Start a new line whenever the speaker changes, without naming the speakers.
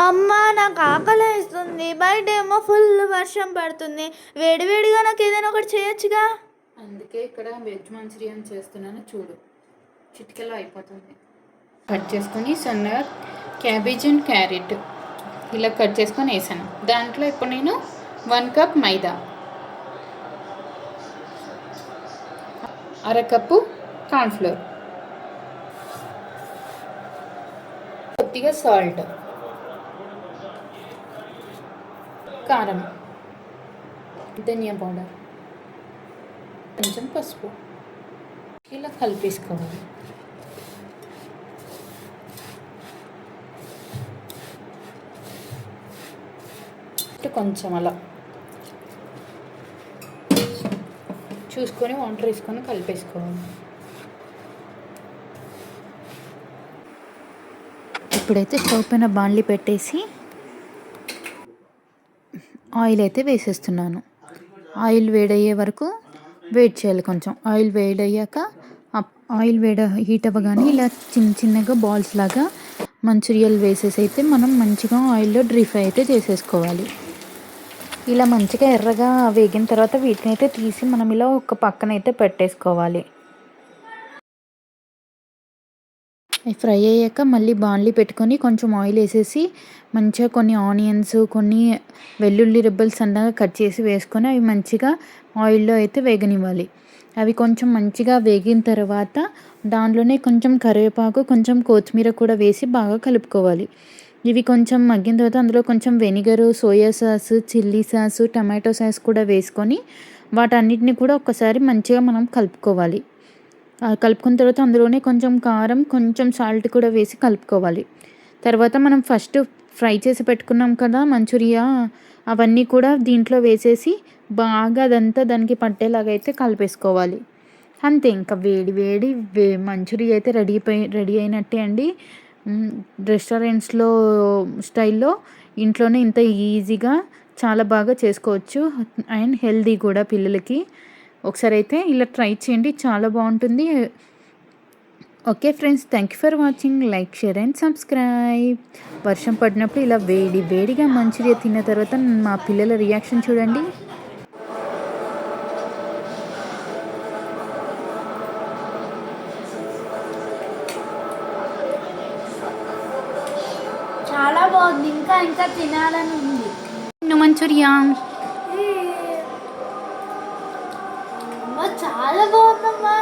అమ్మ నాకు ఆకలేస్తుంది, బయట ఏమో ఫుల్ వర్షం పడుతుంది. వేడివేడిగా నాకు ఏదైనా ఒకటి చేయొచ్చుగా.
అందుకే ఇక్కడ వెజ్ మంచూరియన్ చేస్తున్నాను, చూడు చిటికెలో అయిపోతుంది. కట్ చేసుకొని సన్నగా క్యాబేజ్ అండ్ క్యారెట్ ఇలా కట్ చేసుకొని వేసాను. దాంట్లో ఇప్పుడు నేను 1 కప్ మైదా, అరకప్పు కార్న్ఫ్లోర్, కొద్దిగా సాల్ట్, కారం, ధనియా పౌడర్, కొంచెం పసుపు ఇలా కలిపేసుకోవాలి. కొంచెం అలా చూసుకొని వాటర్ వేసుకొని కలిపేసుకోవాలి.
ఇప్పుడైతే స్టవ్ పైన బాండ్లీ పెట్టేసి ఆయిల్ అయితే వేసేస్తున్నాను. ఆయిల్ వేడయ్యే వరకు వెయిట్ చేయాలి. కొంచెం ఆయిల్ వేడయ్యాక ఆయిల్ హీట్ అవ్వగానే ఇలా చిన్న చిన్నగా బాల్స్ లాగా మంచూరియల్ వేసేసి అయితే మనం మంచిగా ఆయిల్లో డ్రీ ఫ్రై అయితే చేసేసుకోవాలి. ఇలా మంచిగా ఎర్రగా వేగిన తర్వాత వీటిని అయితే తీసి మనం ఇలా ఒక పక్కన అయితే పెట్టేసుకోవాలి. ఫ్రై అయ్యాక మళ్ళీ బాండ్లీ పెట్టుకొని కొంచెం ఆయిల్ వేసేసి మంచిగా కొన్ని ఆనియన్స్, కొన్ని వెల్లుల్లి రెబ్బలు సన్నగా కట్ చేసి వేసుకొని అవి మంచిగా ఆయిల్లో అయితే వేగనివ్వాలి. అవి కొంచెం మంచిగా వేగిన తర్వాత దాంట్లోనే కొంచెం కరివేపాకు, కొంచెం కొత్తిమీర కూడా వేసి బాగా కలుపుకోవాలి. ఇవి కొంచెం మగ్గిన తర్వాత అందులో కొంచెం vinegar, soya sauce, chilli sauce, tomato sauce కూడా వేసుకొని వాటన్నిటిని కూడా ఒక్కసారి మంచిగా మనం కలుపుకోవాలి. కలుపుకున్న తర్వాత అందులోనే కొంచెం కారం, కొంచెం సాల్ట్ కూడా వేసి కలుపుకోవాలి. తర్వాత మనం ఫస్ట్ ఫ్రై చేసి పెట్టుకున్నాం కదా మంచూరియా, అవన్నీ కూడా దీంట్లో వేసేసి బాగా అదంతా దానికి పట్టేలాగా అయితే కలిపేసుకోవాలి. అంతే, ఇంకా వేడి వేడి మంచూరియా అయితే రెడీ అయినట్టే అండి. రెస్టారెంట్స్లో స్టైల్లో ఇంట్లోనే ఇంత ఈజీగా చాలా బాగా చేసుకోవచ్చు అండ్ హెల్దీ కూడా పిల్లలకి. ఒకసారి అయితే ఇలా ట్రై చేయండి, చాలా బాగుంటుంది. Okay friends, thank you for watching. Like, share and subscribe. వర్షం పడినప్పుడు ఇలా వేడిగా మంచూరియా తిన్న తర్వాత మా పిల్లల రియాక్షన్ చూడండి.
చాలా బాగుంది, ఇంకా తినాలని ఉంది.
మంచూరియా
చాలా బాగుందమ్మా.